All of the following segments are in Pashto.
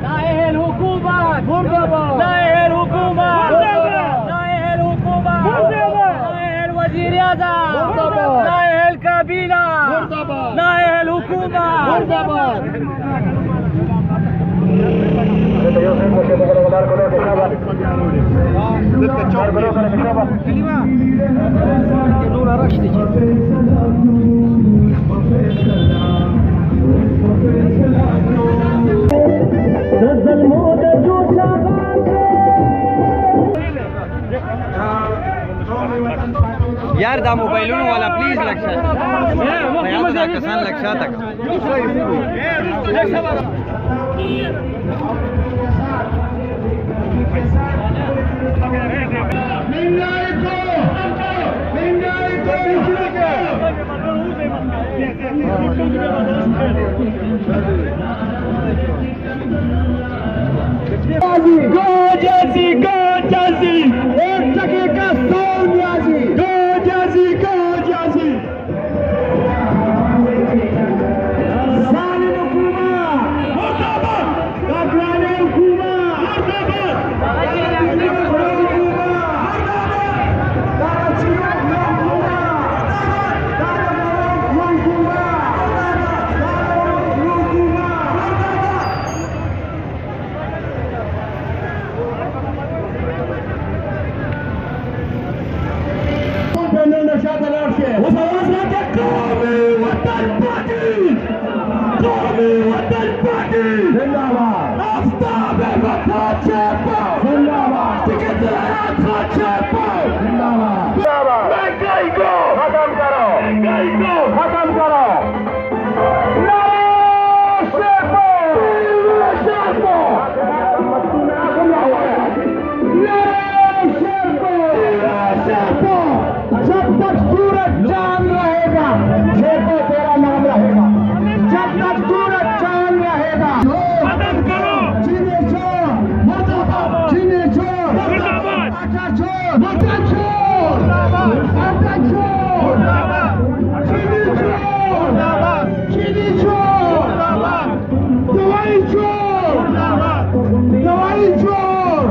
نائل حکومت نائل حکومت نائل حکومت نائل وزیر اعظم نائل کابینہ نائل حکومت یار دا موبایلونو والا پلیز لکشا خیال دا کسان لکشا تک گو جیسی ایک ٹکے کا سو نیازی گو جیسی ظالم حکومت کافران قومی وطن پارٹی زندہ باد آفتاب وطن چئیرپاؤ زندہ باد سکندر چئیرپاؤ زندہ باد مہنگائی کو ختم کرو نعرہ شیرپاؤ جب تک سورج چاند رہے گا شیرپاؤ تیرا نام رہے گا جب تک سورج چاند رہے گا ختم کرو چینے چور چینے چور آٹا چور وطن چور آٹا چور چینی چور چینی چور دوائی چور دوائی چور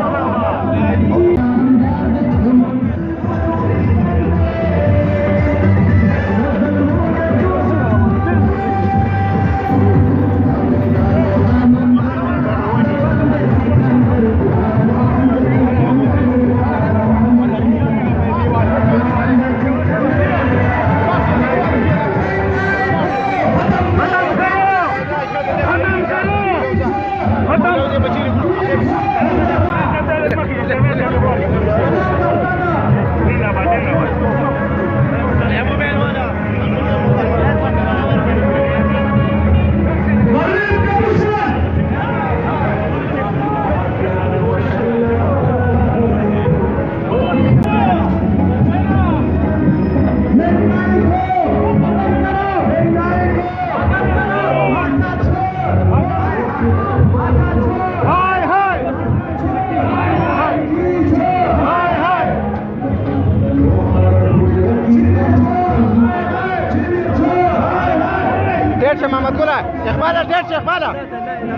محمد گله اخبار دیر اخبار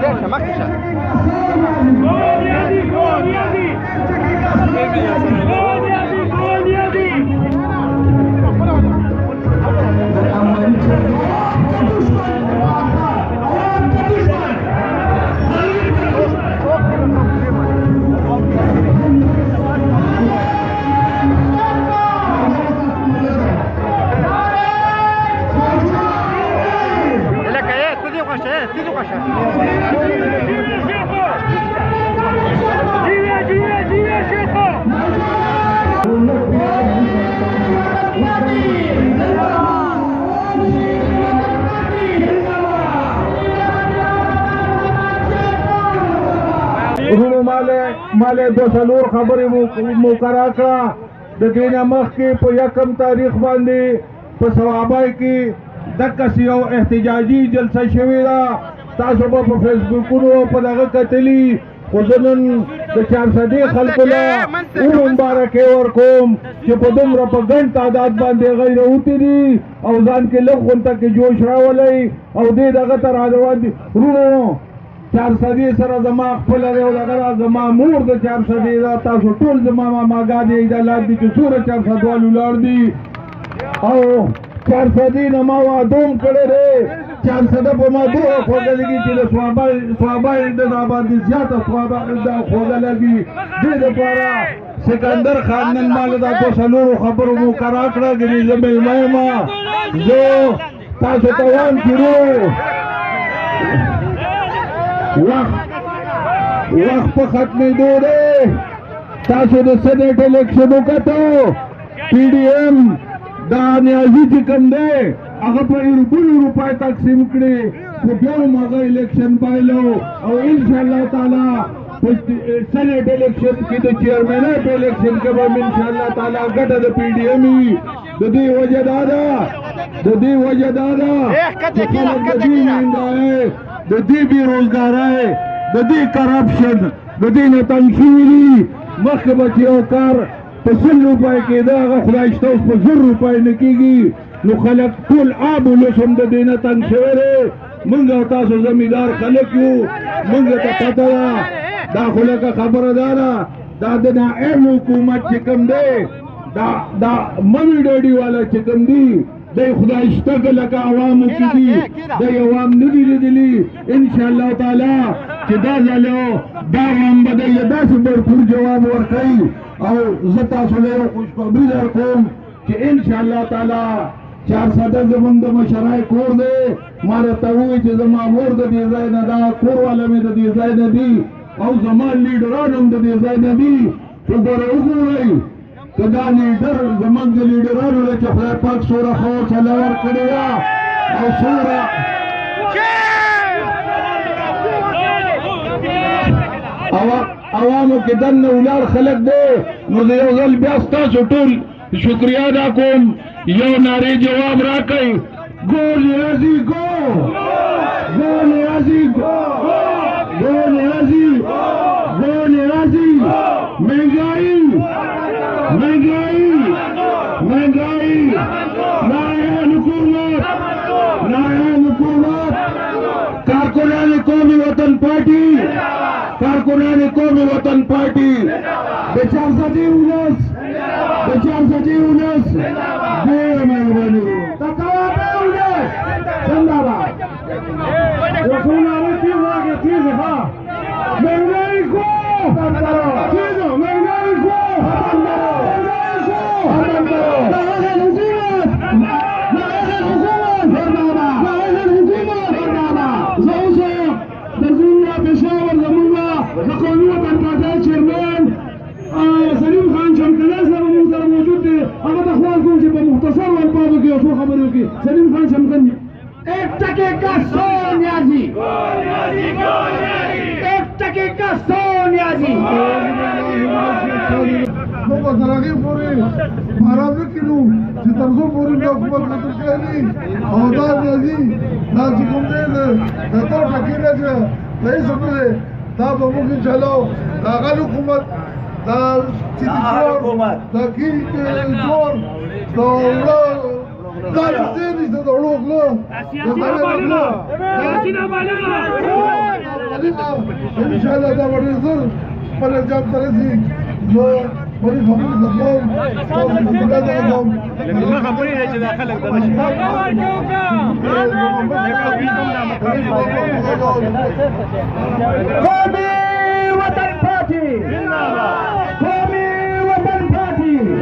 دیر مخشه مالے دو سلور خبری مقرر کړه د دې نه مخکې په 1 تاریخ باندې په صوبائی کې دغه یو احتجاجی جلسه شوې ده. تاسو په فیسبوکونو په دغه کتلی خو نن د چارسدې خلکو له مبارکۍ ورکوم چې په دومره په ګڼ تعداد باندې هغوی راوتي دي او ځان کې لږ غونته کې جوش راولی او دې دغه ته راروان دي. وروڼو چارسدې سره زما خپله دی او دغه زما مور د چارسدې ده. تاسو ټول زما ماماګانې ایدالات دي چې څومره چارسدوال ولاړ دي او چارسدې نه ما وعدوم کړی دی. چارسده په ما دوه خوږه لګي چې د صوبائی د دا باندې زیاته خوږه لګي. دې دپاره سکندر خان نن ما له دا دوه څلورو خبرو مقرره کړه ګنې زه مېلمه یم. زه تاسو ته وایم چې وخت په ختمېدو دی. تاسو د سنیټ الیکشن وکتو پی ډي ایم دا نیازي چې کوم دی هغه په اربونو روپۍ تقسیم کړي خو بیا هم هغه الیکشن بایلو او انشاءالله تعالی په سنیټ الیکشن کې د چیئرمینۍ په الیکشن کې به هم انشاءالله تعالی ګټه د پی ډي ایم وي. د دې وجه دا ده چې خلک د دې مهنګاۍ د دې بېروزګارۍ د دې کرپشن د دې نه تنګ شوي دي. مخکې به چې یو کار په 100 روپۍ کېده هغه خدای شته اوس په 1000 روپۍ نه کېږي. نو خلک ټول آب ولس هم د دې نه تنګ شوی دی. موږ او تاسو زمیندار خلک یو، موږ ته پته ده. دا خو لکه خبره دا ده دا د نااهل حکومت چې کوم دی دا ممی ډاډي والا چې کوم دی دی خدای شته که لکه عوامو کې دي دی عوام نه دي لیدلي. انشاءالله تعالی چې دا ځل دا عوام به دی داسې بھرپور جواب ورکوي او زه تاسو له یو خوشخبري درکوم چې انشاءالله تعالی چارسده زمونږ د مشرای کور دی. ما راته ووایي چې زما مور د دې ځای نه ده، کور والا مې د دې ځای نه دي او زما لیډران هم د دې ځای نه دي. خو ګوره وګورئ که دا لیډر زمونږ د لیډرانو له چې خدای پاک څومره ښه حوصله ورکړې ده او څومره عوامو کې دننه ولاړ خلک دی. نو زه یو ځل بیا ستاسو ټول شکریه ادا کوم. یو نارې جواب راکئ گو نیازي گو، گو نیازي گو، گو نیازي، گو نیازي. مہنگائی مہنگائی مہنگائی نائب حکومت نائب حکومت. کارکنان قومی وطن پارٹی کارکنان قومی وطن پارٹی د چارسدې ولس ډېره مهرباني د قوامي ولس زنده‌باد. رسونه تیز ها مهنګائی کو تیز مهنګائی کو پېښور زمونږه د قومي وطن پارټۍ چیرمین سلیم خان شمکنی صاحب موږ سره موجود دی. هغه ته خواهش کوم چې په مختصر الفاظو کې یو څو خبرې وکړي. سلیم خان شمکنی. 1 टके का 100 न्याजी، 1 टके का 100 न्याजी. موږ سره پورې آرام وکړو چې تر څو پورې د حکومت له تشکیلي او دا ځي دا چې کوم دی د 2 ټکي نه چې رئیس وکړي دا به موږ چلو دا غل حکومت دا چې حکومت دا کی جوړ دا دې دې د اورغلو ان شاء الله دا ورته زر پر جام ترسي نو بڑی خبرې زموږ او خبرې چې داخله ده